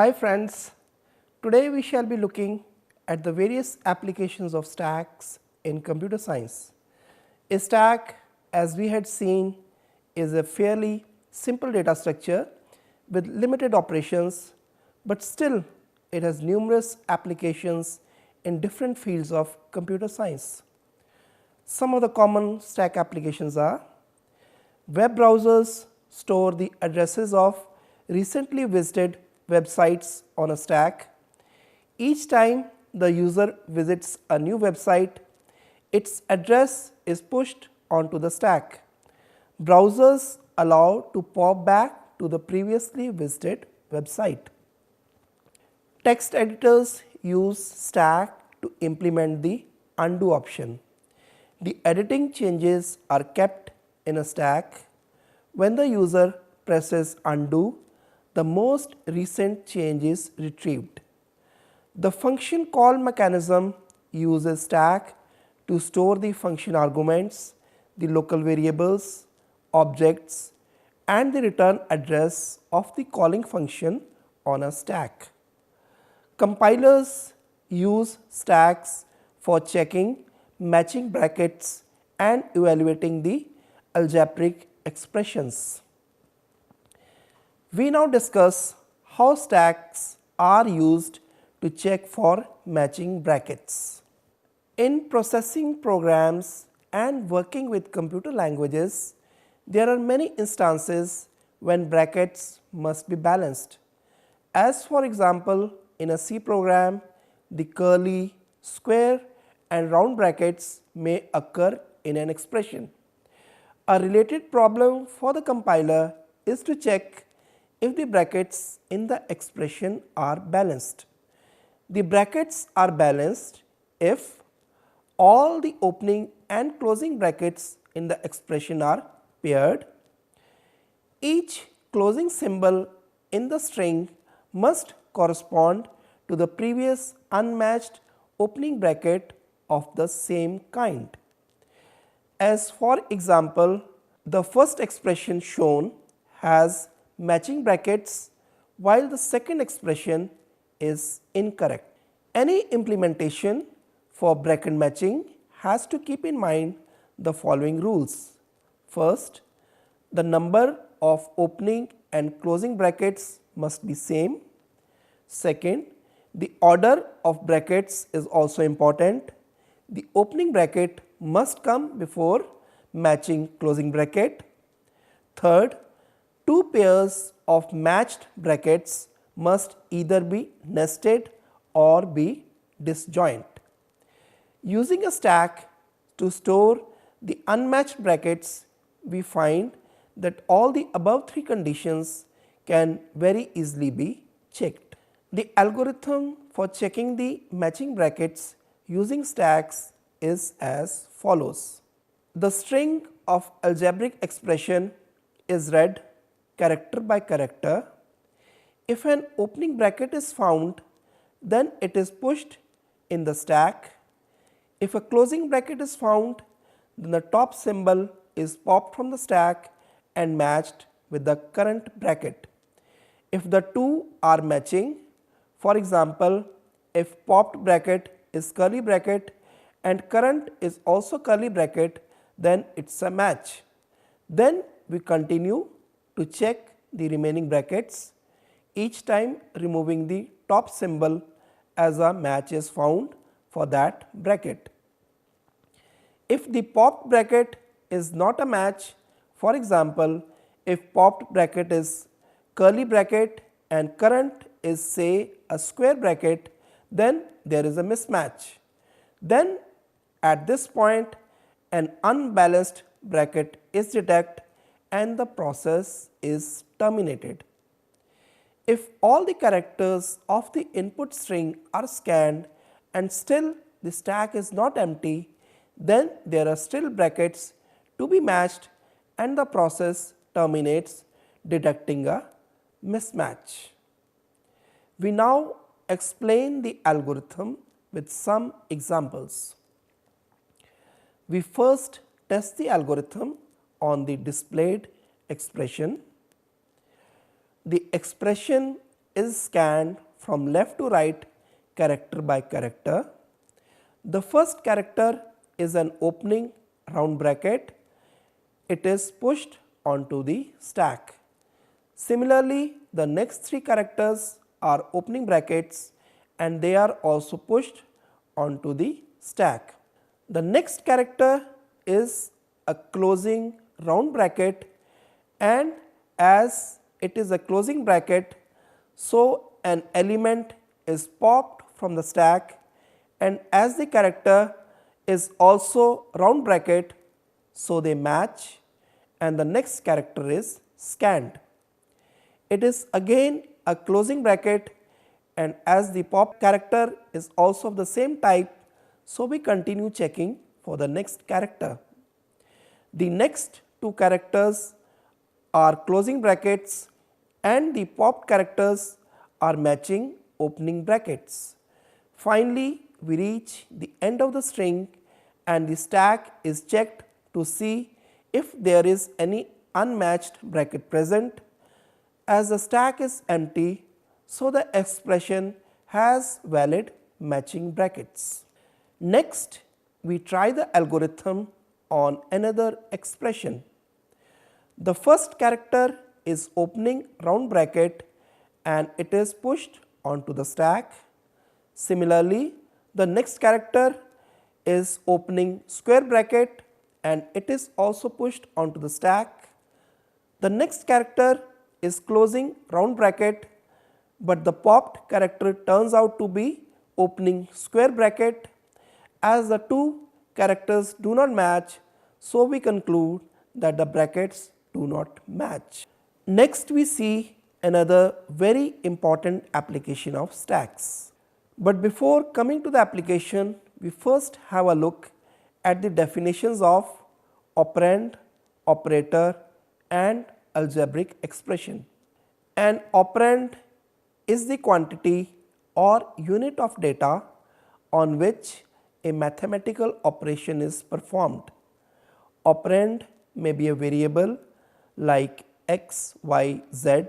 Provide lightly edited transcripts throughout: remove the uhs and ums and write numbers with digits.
Hi friends, today we shall be looking at the various applications of stacks in computer science. A stack, as we had seen, is a fairly simple data structure with limited operations, but still it has numerous applications in different fields of computer science. Some of the common stack applications are: web browsers store the addresses of recently visited websites on a stack. Each time the user visits a new website, its address is pushed onto the stack. Browsers allow to pop back to the previously visited website. Text editors use stack to implement the undo option. The editing changes are kept in a stack. When the user presses undo, the most recent change is retrieved. The function call mechanism uses stack to store the function arguments, the local variables, objects, and the return address of the calling function on a stack. Compilers use stacks for checking matching brackets and evaluating the algebraic expressions. We now discuss how stacks are used to check for matching brackets. In processing programs and working with computer languages, there are many instances when brackets must be balanced. As for example, in a C program, the curly, square and round brackets may occur in an expression. A related problem for the compiler is to check if the brackets in the expression are balanced. The brackets are balanced if all the opening and closing brackets in the expression are paired. Each closing symbol in the string must correspond to the previous unmatched opening bracket of the same kind. As for example, the first expression shown has matching brackets, while the second expression is incorrect. Any implementation for bracket matching has to keep in mind the following rules. First, the number of opening and closing brackets must be same. Second, the order of brackets is also important. The opening bracket must come before matching closing bracket. Third, two pairs of matched brackets must either be nested or be disjoint. Using a stack to store the unmatched brackets, we find that all the above three conditions can very easily be checked. The algorithm for checking the matching brackets using stacks is as follows. The string of algebraic expression is read character by character. If an opening bracket is found, then it is pushed in the stack. If a closing bracket is found, then the top symbol is popped from the stack and matched with the current bracket. If the two are matching, for example, if popped bracket is curly bracket and current is also curly bracket, then it is a match. Then we continue to check the remaining brackets, each time removing the top symbol as a match is found for that bracket. If the popped bracket is not a match, for example, if popped bracket is curly bracket and current is say a square bracket, then there is a mismatch. Then at this point an unbalanced bracket is detected and the process is terminated. If all the characters of the input string are scanned and still the stack is not empty, then there are still brackets to be matched and the process terminates, detecting a mismatch. We now explain the algorithm with some examples. We first test the algorithm on the displayed expression. The expression is scanned from left to right character by character. The first character is an opening round bracket. It is pushed onto the stack. Similarly, the next three characters are opening brackets and they are also pushed onto the stack. The next character is a closing round bracket, and as it is a closing bracket, so an element is popped from the stack, and as the character is also round bracket, so they match, and the next character is scanned. It is again a closing bracket, and as the pop character is also of the same type, so we continue checking for the next character. The next two characters are closing brackets and the popped characters are matching opening brackets. Finally, we reach the end of the string and the stack is checked to see if there is any unmatched bracket present. As the stack is empty, so the expression has valid matching brackets. Next, we try the algorithm on another expression. The first character is opening round bracket and it is pushed onto the stack. Similarly, the next character is opening square bracket and it is also pushed onto the stack. The next character is closing round bracket, but the popped character turns out to be opening square bracket. As the two characters do not match, so we conclude that the brackets do not match. Next, we see another very important application of stacks. But before coming to the application, we first have a look at the definitions of operand, operator and algebraic expression. An operand is the quantity or unit of data on which a mathematical operation is performed. Operand may be a variable like x, y, z,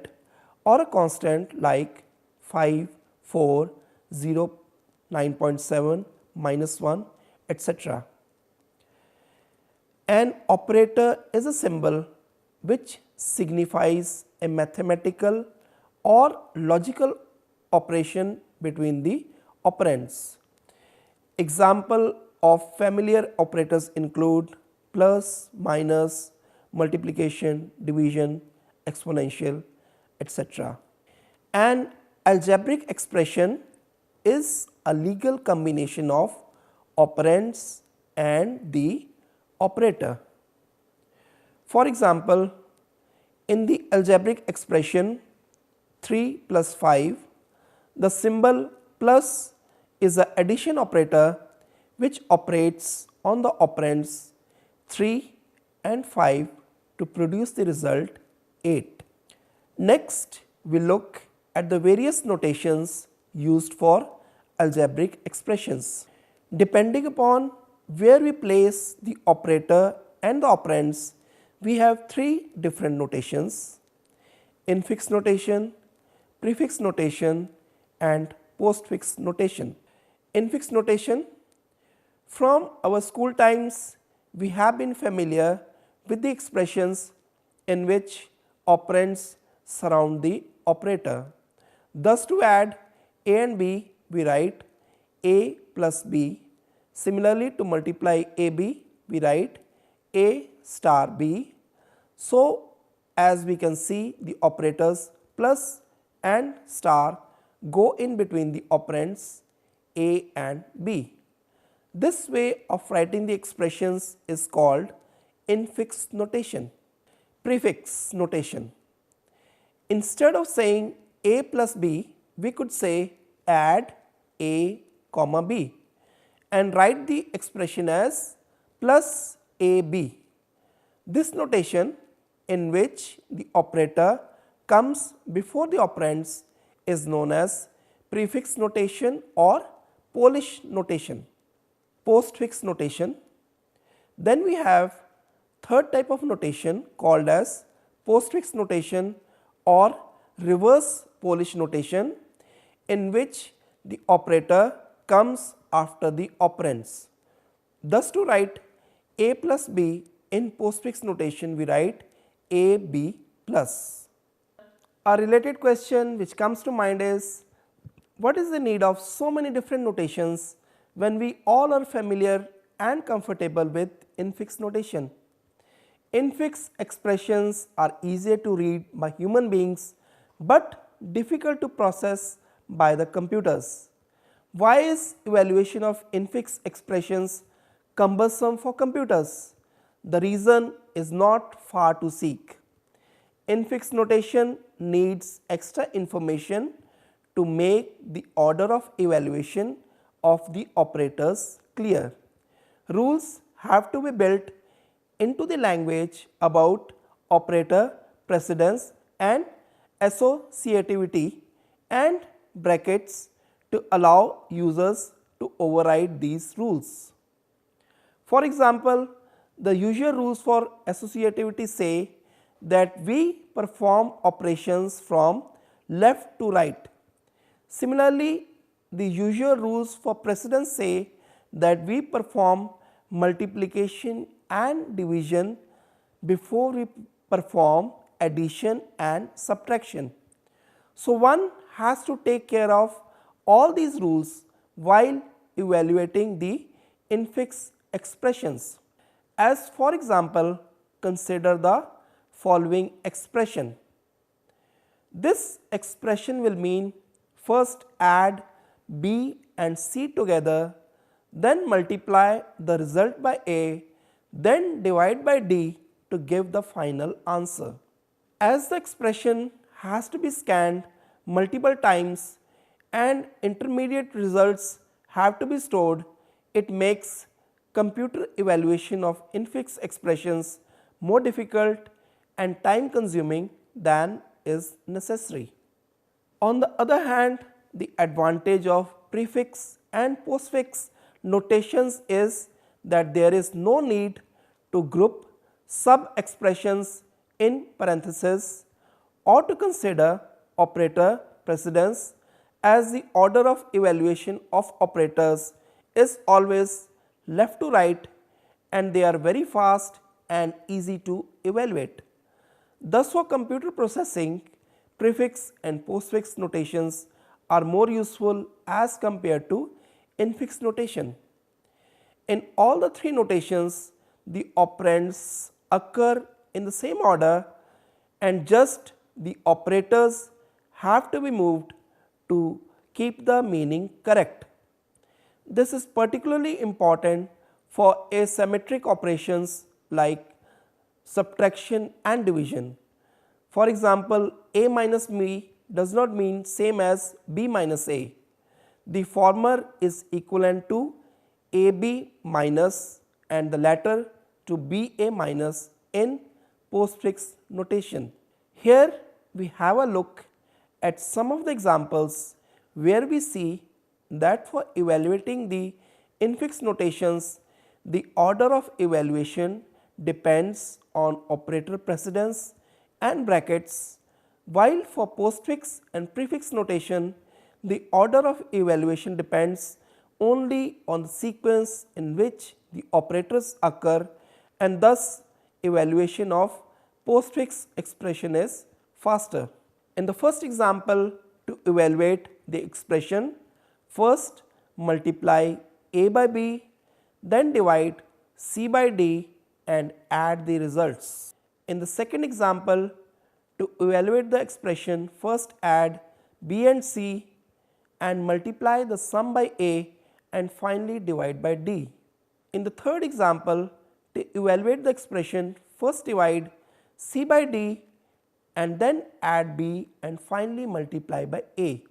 or a constant like 5, 4, 0, 9.7, -1, etc. An operator is a symbol which signifies a mathematical or logical operation between the operands. Example of familiar operators include plus, minus, multiplication, division, exponential, etc. An algebraic expression is a legal combination of operands and the operator. For example, in the algebraic expression 3 plus 5, the symbol plus is an addition operator which operates on the operands 3 and 5 to produce the result 8. Next, we look at the various notations used for algebraic expressions. Depending upon where we place the operator and the operands, we have three different notations: infix notation, prefix notation and postfix notation. Infix notation: from our school times, we have been familiar with the expressions in which operands surround the operator. Thus, to add a and b, we write a plus b. Similarly, to multiply ab, we write a star b. So, as we can see, the operators plus and star go in between the operands a and b. This way of writing the expressions is called infix notation. Prefix notation: instead of saying a plus b, we could say add a comma b and write the expression as plus ab. This notation, in which the operator comes before the operands, is known as prefix notation or Polish notation. Postfix notation. Then we have third type of notation called as postfix notation or reverse Polish notation in which the operator comes after the operands. Thus, to write a plus b in postfix notation, we write a b plus. A related question which comes to mind is, what is the need of so many different notations when we all are familiar and comfortable with infix notation? Infix expressions are easier to read by human beings but difficult to process by the computers. Why is evaluation of infix expressions cumbersome for computers? The reason is not far to seek. Infix notation needs extra information to make the order of evaluation of the operators clear. Rules have to be built into the language about operator precedence and associativity and brackets to allow users to override these rules. For example, the usual rules for associativity say that we perform operations from left to right. Similarly, the usual rules for precedence say that we perform multiplication and division before we perform addition and subtraction. So, one has to take care of all these rules while evaluating the infix expressions. As for example, consider the following expression. This expression will mean first add b and c together, then multiply the result by a, then divide by d to give the final answer. As the expression has to be scanned multiple times and intermediate results have to be stored, it makes computer evaluation of infix expressions more difficult and time consuming than is necessary. On the other hand, the advantage of prefix and postfix notations is that there is no need to group sub expressions in parentheses or to consider operator precedence, as the order of evaluation of operators is always left to right and they are very fast and easy to evaluate. Thus, for computer processing, prefix and postfix notations are more useful as compared to infix notation. In all the three notations, the operands occur in the same order and just the operators have to be moved to keep the meaning correct. This is particularly important for asymmetric operations like subtraction and division. For example, a minus b does not mean same as b minus a. The former is equivalent to ab minus and the latter to ba minus in postfix notation. Here we have a look at some of the examples where we see that for evaluating the infix notations, the order of evaluation depends on operator precedence and brackets, while for postfix and prefix notation, the order of evaluation depends only on the sequence in which the operators occur, and thus evaluation of postfix expression is faster. In the first example, to evaluate the expression, first multiply a by b, then divide c by d and add the results. In the second example, to evaluate the expression, first add b and c and multiply the sum by a and finally divide by d. In the third example, to evaluate the expression, first divide c by d and then add b and finally multiply by a.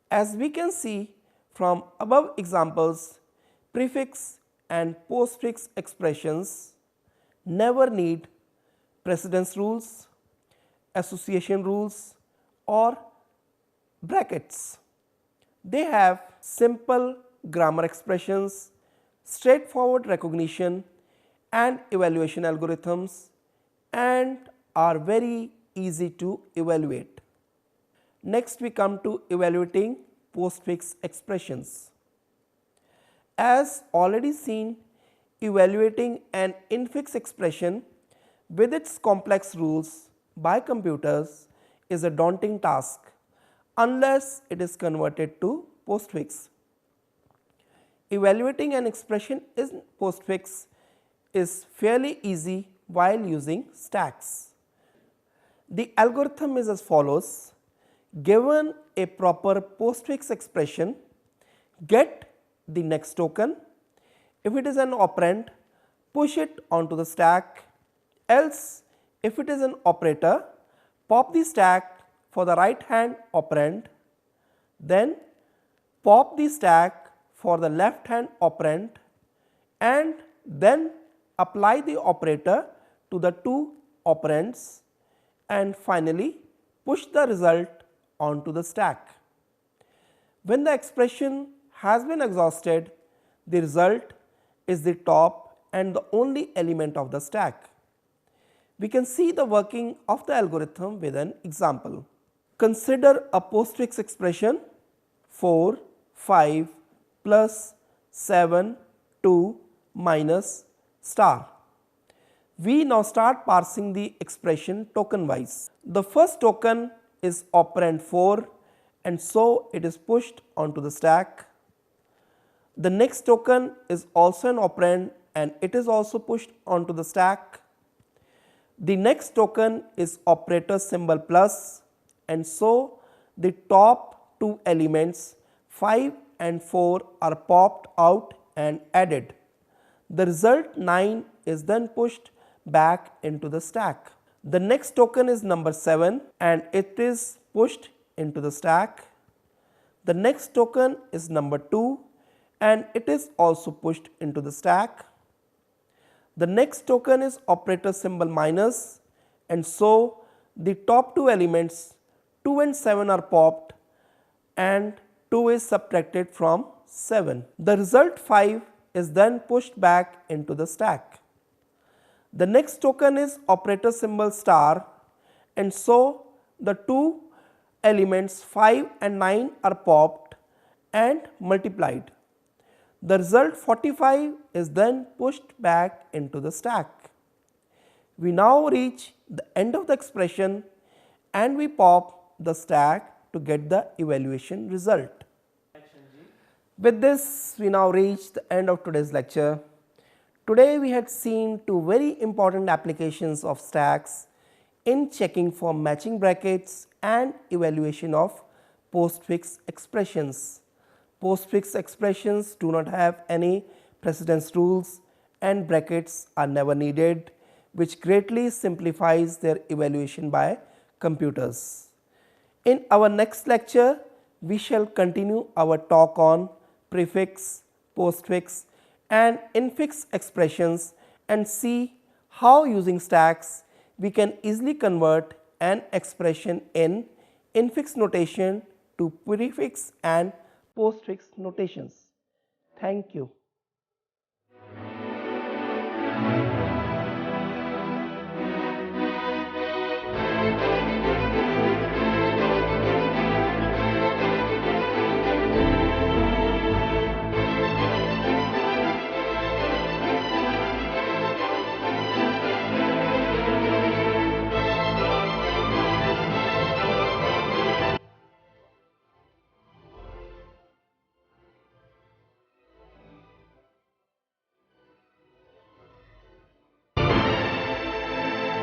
As we can see from above examples, prefix and postfix expressions never need precedence rules, association rules or brackets. They have simple grammar expressions, straightforward recognition and evaluation algorithms and are very easy to evaluate. Next we come to evaluating postfix expressions. As already seen, evaluating an infix expression with its complex rules by computers is a daunting task unless it is converted to postfix. Evaluating an expression in postfix is fairly easy while using stacks. The algorithm is as follows. Given a proper postfix expression, get the next token. If it is an operand, push it onto the stack. Else, if it is an operator, pop the stack for the right hand operand, then pop the stack for the left hand operand, and then apply the operator to the two operands, and finally push the result onto the stack. When the expression has been exhausted, the result is the top and the only element of the stack. We can see the working of the algorithm with an example. Consider a postfix expression 4, 5 plus 7, 2 minus star. We now start parsing the expression token wise. The first token is operand 4 and so it is pushed onto the stack. The next token is also an operand and it is also pushed onto the stack. The next token is operator symbol plus and so the top two elements 5 and 4 are popped out and added. The result 9 is then pushed back into the stack. The next token is number 7 and it is pushed into the stack. The next token is number 2 and it is also pushed into the stack. The next token is operator symbol minus and so the top two elements 2 and 7 are popped and 2 is subtracted from 7. The result 5 is then pushed back into the stack. The next token is operator symbol star and so the two elements 5 and 9 are popped and multiplied. The result 45 is then pushed back into the stack. We now reach the end of the expression and we pop the stack to get the evaluation result. With this, we now reach the end of today's lecture. Today we had seen two very important applications of stacks in checking for matching brackets and evaluation of postfix expressions. Postfix expressions do not have any precedence rules and brackets are never needed, which greatly simplifies their evaluation by computers. In our next lecture, we shall continue our talk on prefix, postfix and infix expressions and see how using stacks we can easily convert an expression in infix notation to prefix and postfix notations. Thank you.